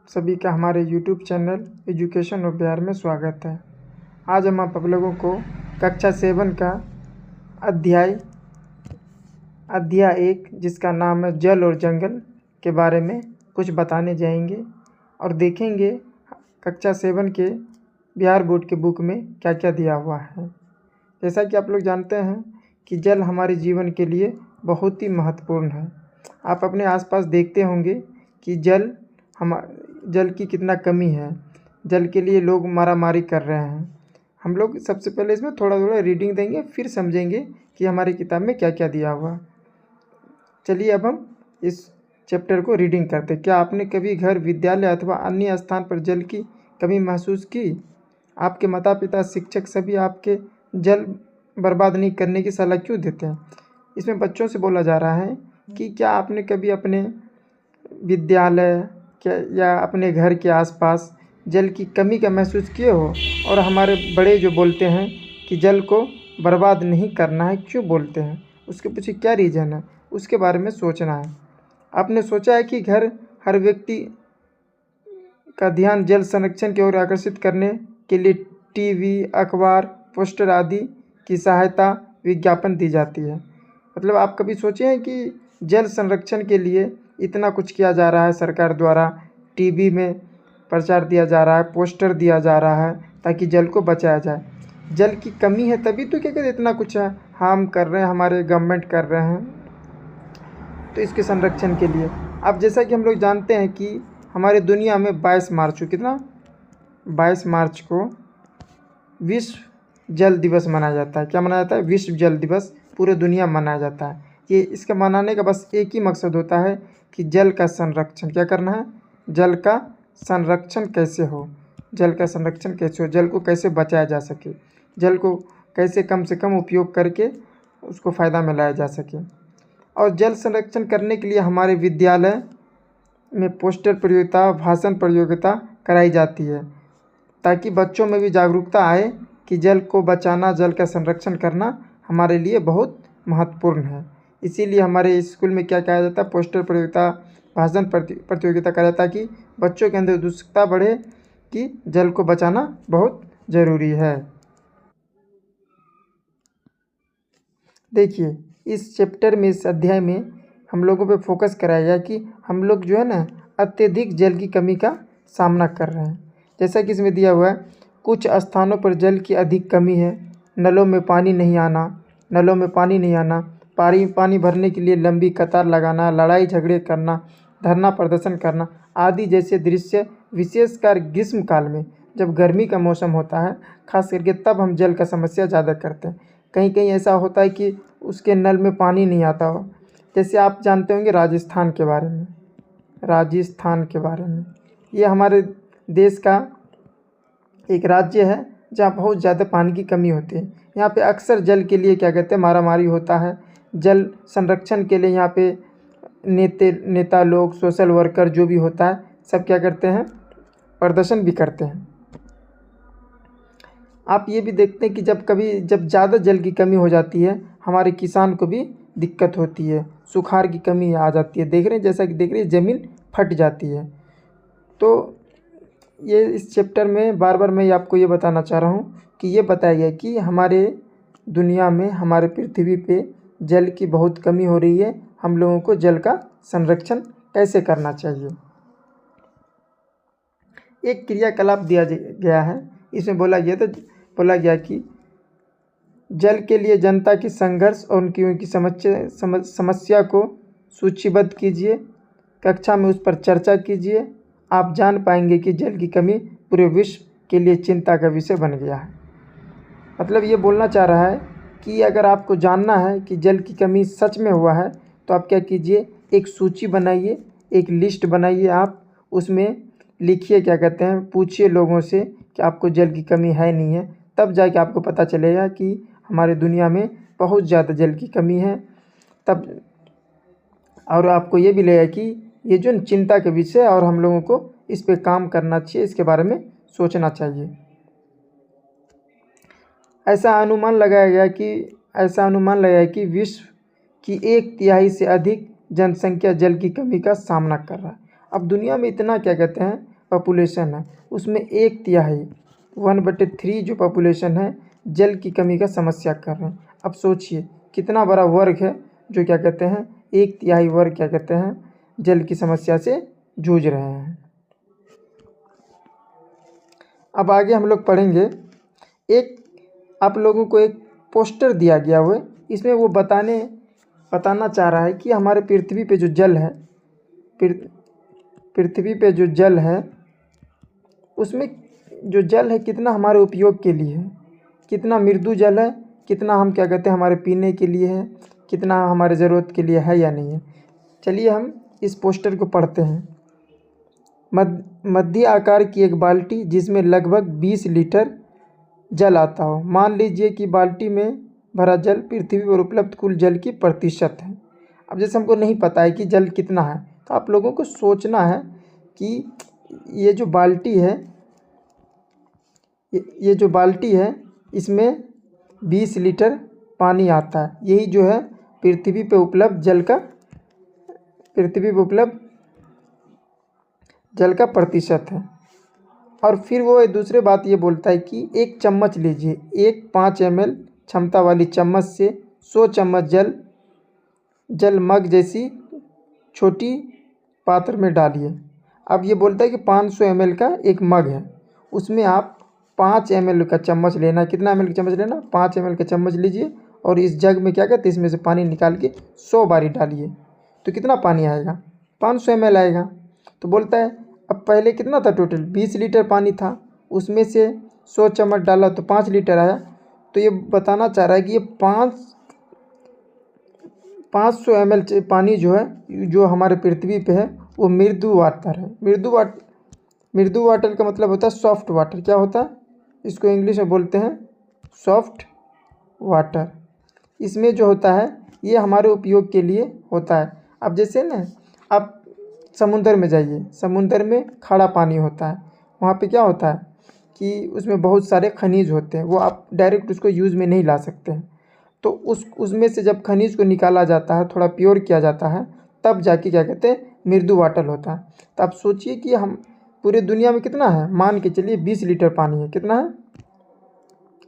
सभी का हमारे YouTube channel education of Bihar में स्वागत है। आज हम आप लोगों को कक्षा 7 का अध्याय 1 जिसका नाम है जल और जंगल के बारे में कुछ बताने जाएंगे और देखेंगे कक्षा 7 के बिहार बोर्ड के बुक में क्या क्या दिया हुआ है। जैसा कि आप लोग जानते हैं कि जल हमारे जीवन के लिए बहुत ही महत्वपूर्ण है। आप अपने आसपास देखते होंगे कि जल की कितना कमी है। जल के लिए लोग मारामारी कर रहे हैं। हम लोग सबसे पहले इसमें थोड़ा रीडिंग देंगे, फिर समझेंगे कि हमारी किताब में क्या क्या दिया हुआ। चलिए अब हम इस चैप्टर को रीडिंग करते। क्या आपने कभी घर, विद्यालय अथवा अन्य स्थान पर जल की कमी महसूस की? आपके माता पिता, शिक्षक सभी आपके जल बर्बाद नहीं करने की सलाह क्यों देते हैं? इसमें बच्चों से बोला जा रहा है कि क्या आपने कभी अपने विद्यालय या अपने घर के आसपास जल की कमी का महसूस किए हो? और हमारे बड़े जो बोलते हैं कि जल को बर्बाद नहीं करना है, क्यों बोलते हैं, उसके पीछे क्या रीज़न है, उसके बारे में सोचना है। आपने सोचा है कि हर व्यक्ति का ध्यान जल संरक्षण की ओर आकर्षित करने के लिए टीवी, अखबार, पोस्टर आदि की सहायता, विज्ञापन दी जाती है। मतलब आप कभी सोचे हैं कि जल संरक्षण के लिए इतना कुछ किया जा रहा है सरकार द्वारा, टीवी में प्रचार दिया जा रहा है, पोस्टर दिया जा रहा है ताकि जल को बचाया जाए। जल की कमी है तभी तो क्या कहते इतना कुछ है हम कर रहे हैं, हमारे गवर्नमेंट कर रहे हैं तो इसके संरक्षण के लिए। अब जैसा कि हम लोग जानते हैं कि हमारी दुनिया में 22 मार्च को विश्व जल दिवस मनाया जाता है। क्या मनाया जाता है? विश्व जल दिवस पूरे दुनिया में मनाया जाता है। ये इसका मनाने का बस एक ही मकसद होता है कि जल का संरक्षण क्या करना है, जल का संरक्षण कैसे हो, जल का संरक्षण कैसे हो, जल को कैसे बचाया जा सके, जल को कैसे कम से कम उपयोग करके उसको फ़ायदा में लाया जा सके। और जल संरक्षण करने के लिए हमारे विद्यालय में पोस्टर प्रतियोगिता, भाषण प्रतियोगिता कराई जाती है ताकि बच्चों में भी जागरूकता आए कि जल को बचाना, जल का संरक्षण करना हमारे लिए बहुत महत्वपूर्ण है। इसीलिए हमारे स्कूल में क्या कहा जाता है, पोस्टर प्रतियोगिता, भाषण प्रतियोगिता कराया ताकि बच्चों के अंदर उत्सुकता बढ़े कि जल को बचाना बहुत ज़रूरी है। देखिए इस चैप्टर में, इस अध्याय में हम लोगों पे फोकस कराया गया कि हम लोग जो है ना अत्यधिक जल की कमी का सामना कर रहे हैं। जैसा कि इसमें दिया हुआ है, कुछ स्थानों पर जल की अधिक कमी है। नलों में पानी नहीं आना, पानी भरने के लिए लंबी कतार लगाना, लड़ाई झगड़े करना, धरना प्रदर्शन करना आदि जैसे दृश्य, विशेषकर ग्रीष्म काल में जब गर्मी का मौसम होता है खास करके, तब हम जल का समस्या ज़्यादा करते हैं। कहीं कहीं ऐसा होता है कि उसके नल में पानी नहीं आता हो। जैसे आप जानते होंगे राजस्थान के बारे में, ये हमारे देश का एक राज्य है जहाँ बहुत ज़्यादा पानी की कमी होती है। यहाँ पे अक्सर जल के लिए क्या कहते हैं, मारामारी होता है। जल संरक्षण के लिए यहाँ पे नेता लोग, सोशल वर्कर जो भी होता है, सब क्या करते हैं, प्रदर्शन भी करते हैं। आप ये भी देखते हैं कि जब ज़्यादा जल की कमी हो जाती है, हमारे किसान को भी दिक्कत होती है, सुखाड़ की कमी आ जाती है। देख रहे हैं, जैसा कि देख रहे हैं, ज़मीन फट जाती है। तो ये इस चैप्टर में बार बार मैं आपको ये बताना चाह रहा हूँ कि ये बताया गया कि हमारे दुनिया में, हमारे पृथ्वी पे जल की बहुत कमी हो रही है। हम लोगों को जल का संरक्षण कैसे करना चाहिए। एक क्रियाकलाप दिया गया है, इसमें बोला गया कि जल के लिए जनता की संघर्ष और उनकी समस्या को सूचीबद्ध कीजिए, कक्षा में उस पर चर्चा कीजिए। आप जान पाएंगे कि जल की कमी पूरे विश्व के लिए चिंता का विषय बन गया है। मतलब ये बोलना चाह रहा है कि अगर आपको जानना है कि जल की कमी सच में हुआ है तो आप क्या कीजिए, एक सूची बनाइए, एक लिस्ट बनाइए, आप उसमें लिखिए, क्या कहते हैं, पूछिए लोगों से कि आपको जल की कमी है नहीं है, तब जाके आपको पता चलेगा कि हमारे दुनिया में बहुत ज़्यादा जल की कमी है। तब और आपको ये भी लगेगा कि ये जो चिंता के विषय है और हम लोगों को इस पे काम करना चाहिए, इसके बारे में सोचना चाहिए। ऐसा अनुमान लगाया गया कि विश्व की 1/3 से अधिक जनसंख्या जल की कमी का सामना कर रहा है। अब दुनिया में इतना क्या कहते हैं पॉपुलेशन है उसमें 1/3 1/3 जो पॉपुलेशन है जल की कमी का समस्या कर रहे हैं। अब सोचिए कितना बड़ा वर्ग है जो क्या कहते हैं 1/3 वर्ग क्या कहते हैं जल की समस्या से जूझ रहे हैं। अब आगे हम लोग पढ़ेंगे, एक आप लोगों को एक पोस्टर दिया गया हुआ है, इसमें वो बताना चाह रहा है कि हमारे पृथ्वी पे जो जल है पृथ्वी पे जो जल है उसमें जो जल है कितना हमारे उपयोग के लिए है, कितना मृदु जल है, कितना हम क्या कहते हैं हमारे पीने के लिए है, कितना हमारे ज़रूरत के लिए है या नहीं है। चलिए हम इस पोस्टर को पढ़ते हैं। मध्य आकार की एक बाल्टी जिसमें लगभग 20 लीटर जल आता हो। मान लीजिए कि बाल्टी में भरा जल पृथ्वी पर उपलब्ध कुल जल की प्रतिशत है। अब जैसे हमको नहीं पता है कि जल कितना है, तो आप लोगों को सोचना है कि ये जो बाल्टी है इसमें 20 लीटर पानी आता है। यही जो है पृथ्वी पे उपलब्ध जल का प्रतिशत है। और फिर वो दूसरी बात ये बोलता है कि एक चम्मच लीजिए, एक 5 ml क्षमता वाली चम्मच से 100 चम्मच जल मग जैसी छोटी पात्र में डालिए। अब ये बोलता है कि 500 ml का एक मग है, उसमें आप 5 ml का चम्मच लेना। कितना ml का चम्मच लेना? 5 ml का चम्मच लीजिए और इस जग में क्या कहते हैं इसमें से पानी निकाल के 100 बारी डालिए, तो कितना पानी आएगा? 500 ml आएगा। तो बोलता है अब पहले कितना था टोटल? 20 लीटर पानी था, उसमें से 100 चम्मच डाला तो 5 लीटर आया। तो ये बताना चाह रहा है कि ये 500 ml पानी जो है जो हमारे पृथ्वी पे है वो मृदु वाटर है। मृदु वाटर का मतलब होता है सॉफ्ट वाटर। क्या होता है? इसको इंग्लिश में बोलते हैं सॉफ्ट वाटर। इसमें जो होता है ये हमारे उपयोग के लिए होता है। अब जैसे ना आप समुंदर में जाइए, समुंदर में खारा पानी होता है, वहाँ पे क्या होता है कि उसमें बहुत सारे खनिज होते हैं, वो आप डायरेक्ट उसको यूज़ में नहीं ला सकते हैं। तो उसमें से जब खनिज को निकाला जाता है, थोड़ा प्योर किया जाता है, तब जाके क्या कहते हैं मृदु वाटर होता है। तो आप सोचिए कि हम पूरी दुनिया में कितना है, मान के चलिए 20 लीटर पानी है। कितना है?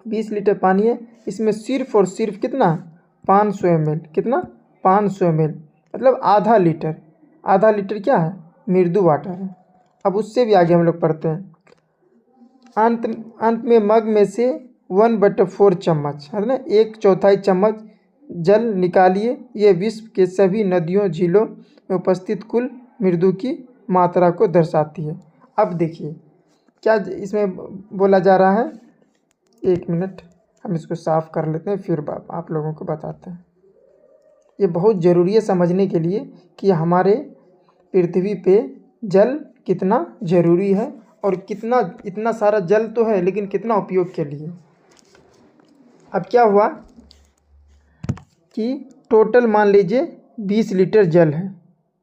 20 लीटर पानी है, इसमें सिर्फ और सिर्फ कितना? 500 ml। कितना? 500 ml मतलब आधा लीटर। आधा लीटर क्या है? मृदु वाटर है। अब उससे भी आगे हम लोग पढ़ते हैं। अंत में मग में से 1/4 चम्मच है ना, 1/4 चम्मच जल निकालिए। ये विश्व के सभी नदियों झीलों में उपस्थित कुल मृदु की मात्रा को दर्शाती है। अब देखिए क्या इसमें बोला जा रहा है। एक मिनट हम इसको साफ़ कर लेते हैं, फिर आप लोगों को बताते हैं। ये बहुत ज़रूरी है समझने के लिए कि हमारे पृथ्वी पे जल कितना ज़रूरी है और कितना, इतना सारा जल तो है लेकिन कितना उपयोग के लिए। अब क्या हुआ कि टोटल मान लीजिए 20 लीटर जल है।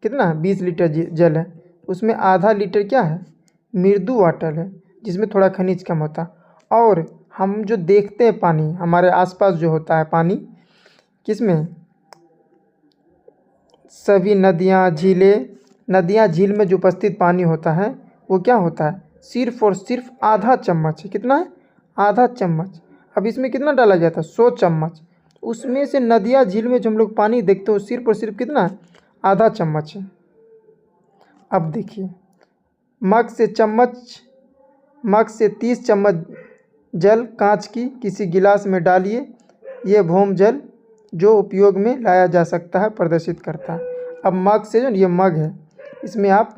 कितना? 20 लीटर जल है, उसमें आधा लीटर क्या है? मृदु वाटर है जिसमें थोड़ा खनिज कम होता है। और हम जो देखते हैं पानी हमारे आसपास जो होता है पानी, किसमें? सभी नदियाँ झील में जो उपस्थित पानी होता है वो क्या होता है? सिर्फ और सिर्फ आधा चम्मच है। कितना है? आधा चम्मच। अब इसमें कितना डाला गया था? 100 चम्मच। उसमें से नदियाँ झील में जो हम लोग पानी देखते हो सिर्फ और सिर्फ कितना है? आधा चम्मच है। अब देखिए मग से 30 चम्मच जल कांच की किसी गिलास में डालिए। ये भौम जल जो उपयोग में लाया जा सकता है प्रदर्शित करता है। अब मग से जो ये मग है इसमें आप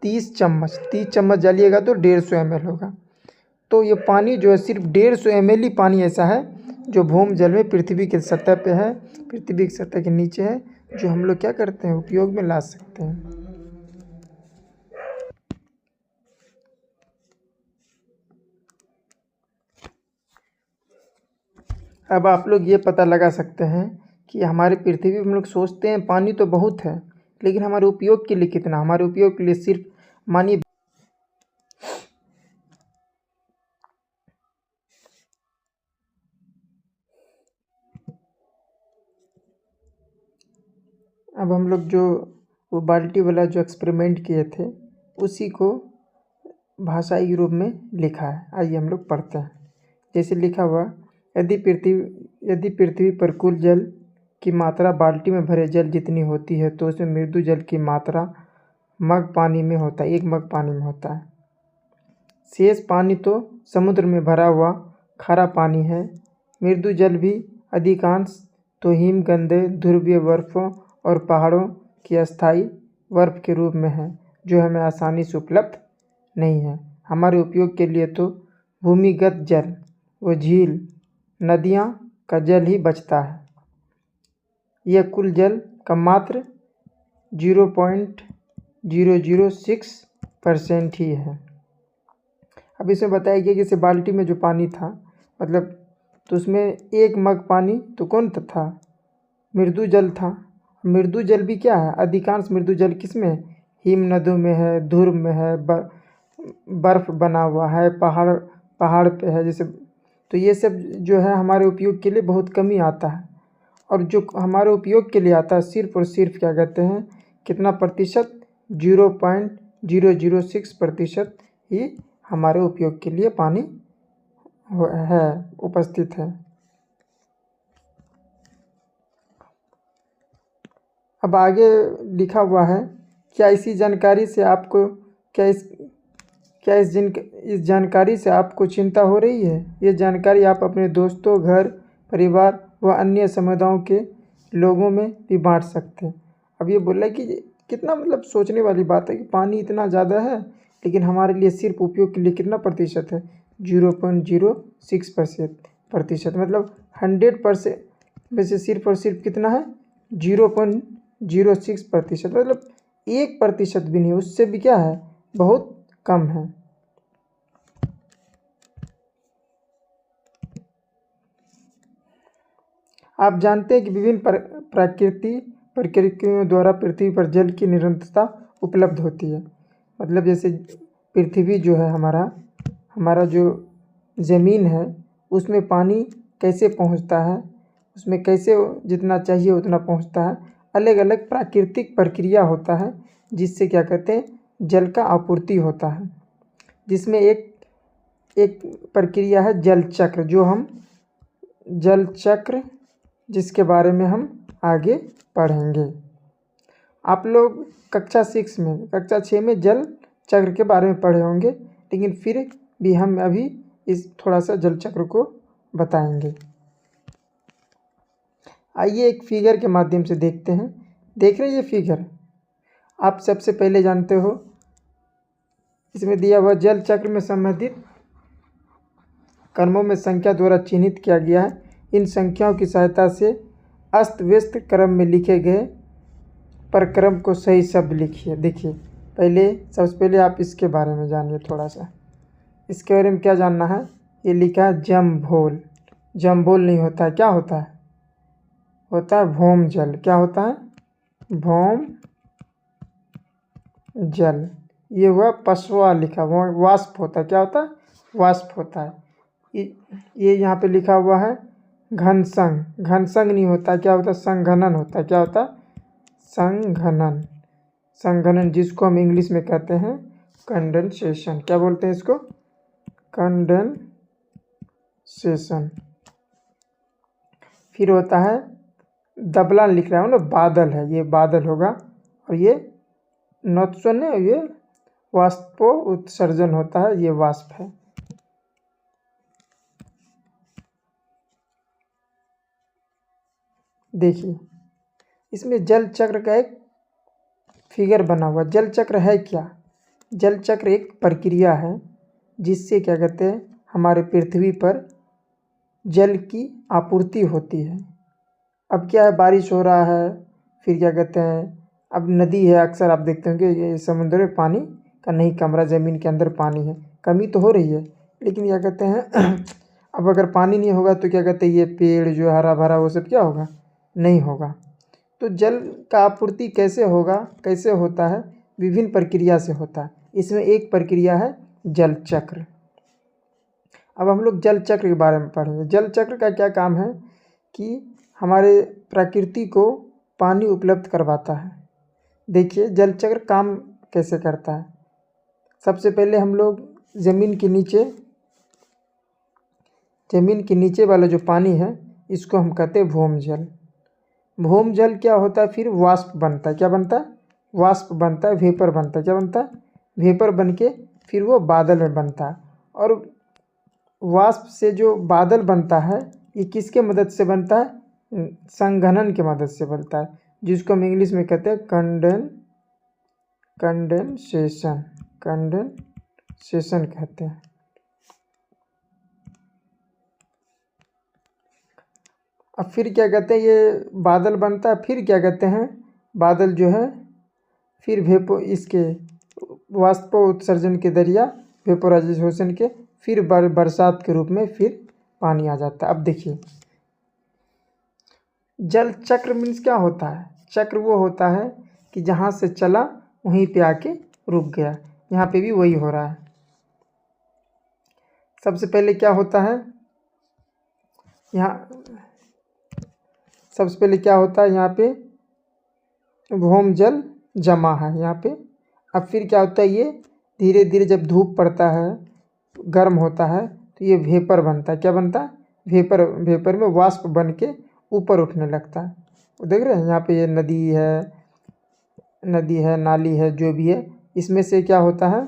30 चम्मच डालिएगा तो 150 ml होगा। तो ये पानी जो है सिर्फ 150 ml ही पानी ऐसा है जो भौम जल में पृथ्वी के सतह पे है, पृथ्वी की सतह के नीचे है, जो हम लोग क्या करते हैं उपयोग में ला सकते हैं। अब आप लोग ये पता लगा सकते हैं कि हमारे पृथ्वी पे हम लोग सोचते हैं पानी तो बहुत है, लेकिन हमारे उपयोग के लिए कितना? हमारे उपयोग के लिए सिर्फ मानिए अब हम लोग जो वो बाल्टी वाला जो एक्सपेरिमेंट किए थे उसी को भाषाई रूप में लिखा है। आइए हम लोग पढ़ते हैं। जैसे लिखा हुआ, यदि पृथ्वी पर कुल जल की मात्रा बाल्टी में भरे जल जितनी होती है तो उसमें मृदु जल की मात्रा मग पानी में होता है, 1 मग पानी में होता है। शेष पानी तो समुद्र में भरा हुआ खारा पानी है। मृदु जल भी अधिकांश तो हिमगंधे, ध्रुवीय बर्फों और पहाड़ों की अस्थायी बर्फ के रूप में है, जो हमें आसानी से उपलब्ध नहीं है। हमारे उपयोग के लिए तो भूमिगत जल व झील, नदियाँ का जल ही बचता है। यह कुल जल का मात्र 0.006% ही है। अब इसमें बताया गया कि जैसे बाल्टी में जो पानी था, मतलब तो उसमें 1 मग पानी तो कौन था? मृदु जल था। मृदु जल भी क्या है? अधिकांश मृदु जल किसमें? हिम नदों में है, ध्रुव में है, बर्फ़ बना हुआ है, पहाड़ पे है जैसे। तो ये सब जो है हमारे उपयोग के लिए बहुत कम ही आता है, और जो हमारे उपयोग के लिए आता है सिर्फ और सिर्फ क्या कहते हैं, कितना प्रतिशत? 0.006% ही हमारे उपयोग के लिए पानी है, उपस्थित है। अब आगे लिखा हुआ है, क्या इसी जानकारी से आपको इस जानकारी से आपको चिंता हो रही है? ये जानकारी आप अपने दोस्तों, घर परिवार व अन्य समुदायों के लोगों में भी बांट सकते हैं। अब ये बोला कि कितना मतलब सोचने वाली बात है कि पानी इतना ज़्यादा है, लेकिन हमारे लिए सिर्फ उपयोग के लिए कितना प्रतिशत है? 0.06%। मतलब 100% में से सिर्फ और सिर्फ कितना है? 0.06%। मतलब 1% भी नहीं, उससे भी क्या है? बहुत कम है। आप जानते हैं कि विभिन्न प्रकृतियों द्वारा पृथ्वी पर जल की निरंतरता उपलब्ध होती है। मतलब जैसे पृथ्वी जो है हमारा जो ज़मीन है, उसमें पानी कैसे पहुंचता है, उसमें कैसे जितना चाहिए उतना पहुंचता है। अलग अलग प्राकृतिक प्रक्रिया होता है जिससे क्या कहते हैं, जल का आपूर्ति होता है। जिसमें एक प्रक्रिया है जल चक्र, जल चक्र जिसके बारे में हम आगे पढ़ेंगे। आप लोग कक्षा 6 में जल चक्र के बारे में पढ़े होंगे, लेकिन फिर भी हम अभी इस थोड़ा सा जल चक्र को बताएंगे। आइए एक फिगर के माध्यम से देखते हैं। देख रहे हैं ये फिगर? आप सबसे पहले जानते हो, इसमें दिया हुआ जल चक्र में संबंधित क्रमों में संख्या द्वारा चिन्हित किया गया है। इन संख्याओं की सहायता से अस्त व्यस्त क्रम में लिखे गए प्रक्रम को सही शब्द लिखिए। देखिए, सबसे पहले आप इसके बारे में जानिए थोड़ा सा। इसके बारे में क्या जानना है? ये लिखा है जमभोल। जमभोल नहीं होता है, क्या होता है? होता है भौम जल। क्या होता है? भौम जल। ये हुआ पशवा लिखा, वो वाष्प होता है। क्या होता है? वाष्प होता है। ये यहाँ पे लिखा हुआ है घनसंघ। घनसंघ नहीं होता, क्या होता है? संघनन होता है। क्या होता है? संघनन। संघनन जिसको हम इंग्लिश में कहते हैं कंडेंसेशन। क्या बोलते हैं इसको? कंडेंसेशन। फिर होता है दबलान, लिख रहा हूँ ना, बादल है, ये बादल होगा। और ये नोत्सोन है, ये वाष्पो उत्सर्जन होता है, ये वाष्प है। देखिए, इसमें जल चक्र का एक फिगर बना हुआ। जल चक्र है क्या? जल चक्र एक प्रक्रिया है जिससे क्या कहते हैं, हमारे पृथ्वी पर जल की आपूर्ति होती है। अब क्या है, बारिश हो रहा है, फिर क्या कहते हैं, अब नदी है, अक्सर आप देखते होंगे ये समुद्र में पानी का नहीं कम रहा, ज़मीन के अंदर पानी है, कमी तो हो रही है, लेकिन क्या कहते हैं अब अगर पानी नहीं होगा तो क्या कहते हैं, ये पेड़ जो हरा भरा वो सब क्या होगा? नहीं होगा। तो जल का आपूर्ति कैसे होगा, कैसे होता है? विभिन्न प्रक्रिया से होता है। इसमें एक प्रक्रिया है जल चक्र। अब हम लोग जल चक्र के बारे में पढ़ेंगे। जल चक्र का क्या काम है कि हमारे प्रकृति को पानी उपलब्ध करवाता है। देखिए जल चक्र काम कैसे करता है। सबसे पहले हम लोग ज़मीन के नीचे वाला जो पानी है इसको हम कहते हैं भौमजल। भौमजल क्या होता है, फिर वाष्प बनता है। क्या बनता है? वाष्प बनता है, वेपर बनता है। क्या बनता है? वेपर बन के फिर वो बादल में बनता है। और वाष्प से जो बादल बनता है ये किसके मदद से बनता है? संघनन की मदद से बनता है, जिसको हम इंग्लिश में कहते हैं कंडेंसेशन कहते हैं। अब फिर क्या कहते हैं, ये बादल बनता है, फिर क्या कहते हैं, बादल जो है फिर इसके वाष्प उत्सर्जन के जरिया वेपोराइजेशन के फिर बरसात के रूप में फिर पानी आ जाता है। अब देखिए जल चक्र मीन्स क्या होता है? चक्र वो होता है कि जहाँ से चला वहीं पे आके रुक गया। यहाँ पे भी वही हो रहा है। सबसे पहले क्या होता है, यहाँ पे भौमजल जमा है यहाँ पे। अब फिर क्या होता है, ये धीरे धीरे जब धूप पड़ता है, गर्म होता है, तो ये वेपर बनता है। क्या बनता है? वेपर में वाष्प बन के ऊपर उठने लगता है। देख रहे हैं यहाँ पे ये नदी है, नाली है, जो भी है, इसमें से क्या होता है,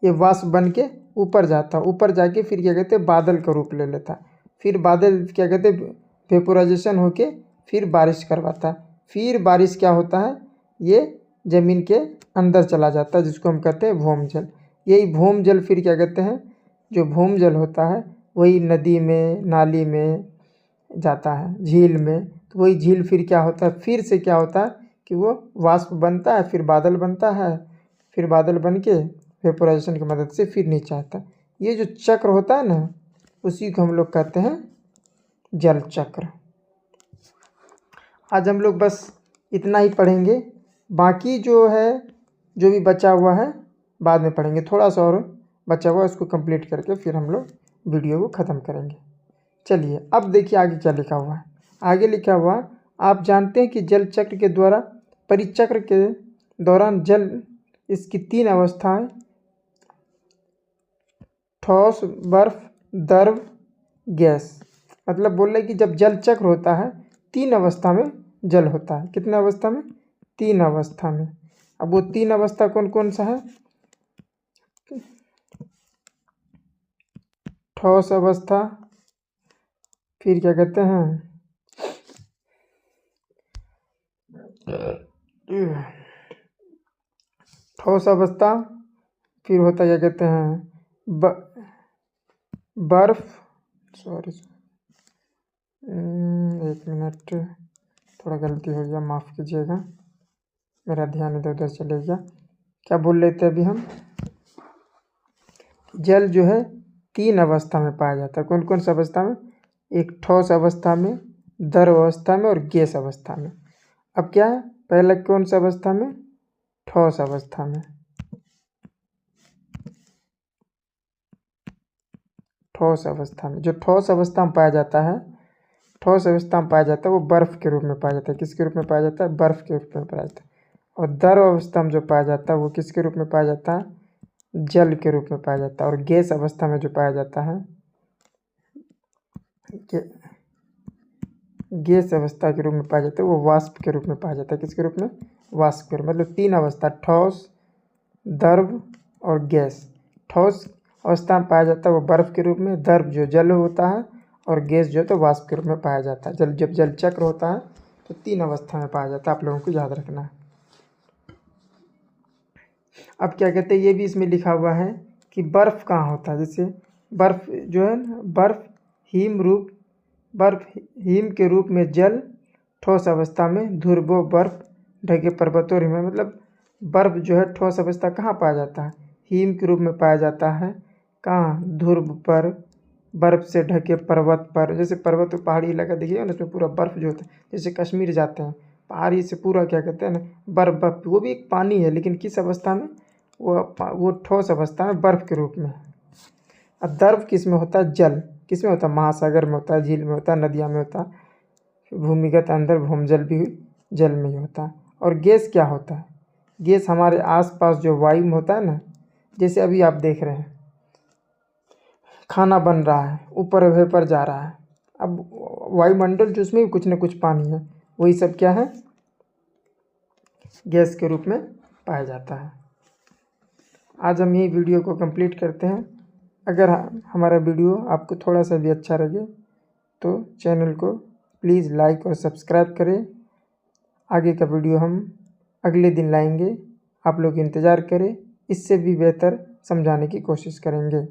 ये वाष्प बन के ऊपर जाता है। ऊपर जाके फिर क्या कहते हैं, बादल का रूप ले लेता है। फिर बादल क्या कहते हैं, वेपोराइजेशन होके फिर बारिश करवाता है। फिर बारिश क्या होता है, ये ज़मीन के अंदर चला जाता है, जिसको हम कहते हैं भौमजल। यही भौमजल फिर क्या कहते हैं, जो भौमजल होता है वही नदी में, नाली में जाता है, झील में। तो वही झील फिर क्या होता है, फिर से क्या होता है कि वो वाष्प बनता है, फिर बादल बनता है, फिर बादल बन के वेपोराइजेशन की मदद से फिर नीचे आता है। ये जो चक्र होता है ना, उसी को हम लोग कहते हैं जल चक्र। आज हम लोग बस इतना ही पढ़ेंगे, बाकी जो है, जो भी बचा हुआ है बाद में पढ़ेंगे। थोड़ा सा और बचा हुआ है, उसको कंप्लीट करके फिर हम लोग वीडियो को ख़त्म करेंगे। चलिए अब देखिए आगे क्या लिखा हुआ है। आगे लिखा हुआ, आप जानते हैं कि जल चक्र के द्वारा परिचक्र के दौरान जल इसकी 3 अवस्थाएं, ठोस, बर्फ, द्रव, गैस। मतलब बोल रहे कि जब जल चक्र होता है 3 अवस्था में जल होता है। कितने अवस्था में? 3 अवस्था में। अब वो 3 अवस्था कौन कौन सा है? ठोस अवस्था, फिर क्या कहते हैं, ठोस अवस्था, फिर होता क्या कहते हैं, बर्फ, सॉरी 1 मिनट, थोड़ा गलती हो गया, माफ़ कीजिएगा, मेरा ध्यान इधर उधर चले गया। क्या बोल रहे थे अभी हम? जल जो है 3 अवस्था में पाया जाता है। कौन कौन सी अवस्था में? एक ठोस अवस्था में, द्रव अवस्था में और गैस अवस्था में। अब क्या है, पहले कौन सी अवस्था में? ठोस अवस्था में। ठोस अवस्था में, जो ठोस अवस्था में पाया जाता है, वो बर्फ़ के रूप में पाया जाता है। किसके रूप में पाया जाता है? बर्फ़ के रूप में पाया जाता है। और द्रव अवस्था में जो पाया जाता है वो किसके रूप में पाया जाता है? जल के रूप में पाया जाता है। और गैस अवस्था में जो पाया जाता है, गैस अवस्था के रूप में पाया जाता है, वो वाष्प के रूप में पाया जाता है। किसके रूप में? वाष्प के रूप में। मतलब 3 अवस्था, ठोस, द्रव और गैस। ठोस अवस्था में पाया जाता है वो बर्फ़ के रूप में, द्रव जो जल होता है, और गैस जो है तो वाष्प के रूप में पाया जाता है। जब जल चक्र होता है तो 3 अवस्था में पाया जाता है, आप लोगों को याद रखना है। अब क्या कहते हैं, ये भी इसमें लिखा हुआ है कि बर्फ़ कहाँ होता है। जैसे बर्फ़ जो है ना, बर्फ़ हिम के रूप में जल, ठोस अवस्था में ध्रुवों बर्फ़ ढके पर्वतों में। मतलब बर्फ़ जो है ठोस अवस्था कहाँ पाया जाता है? हिम के रूप में पाया जाता है। कहाँ? ध्रुव पर, बर्फ़ से ढके पर्वत पर। जैसे पर्वत तो पहाड़ी इलाका देखिएगा ना, उसमें पूरा बर्फ़ जो होता है, जैसे कश्मीर जाते हैं, पहाड़ी से पूरा क्या कहते हैं ना, बर्फ़, वो भी एक पानी है, लेकिन किस अवस्था में? वो ठोस अवस्था में, बर्फ़ के रूप में। अब द्रव किस में होता है? जल। किस में होता है? महासागर में होता है, झील में होता है, नदियाँ में होता है। भूमिगत अंदर भौमजल भी जल में ही होता है। और गैस क्या होता है? गैस हमारे आसपास जो वायु में होता है ना, जैसे अभी आप देख रहे हैं खाना बन रहा है, ऊपर वेपर जा रहा है, अब वायुमंडल जो उसमें भी कुछ न कुछ पानी है, वही सब क्या है, गैस के रूप में पाया जाता है। आज हम यही वीडियो को कंप्लीट करते हैं। अगर हमारा वीडियो आपको थोड़ा सा भी अच्छा लगे तो चैनल को प्लीज़ लाइक और सब्सक्राइब करें। आगे का वीडियो हम अगले दिन लाएंगे, आप लोग इंतज़ार करें, इससे भी बेहतर समझाने की कोशिश करेंगे।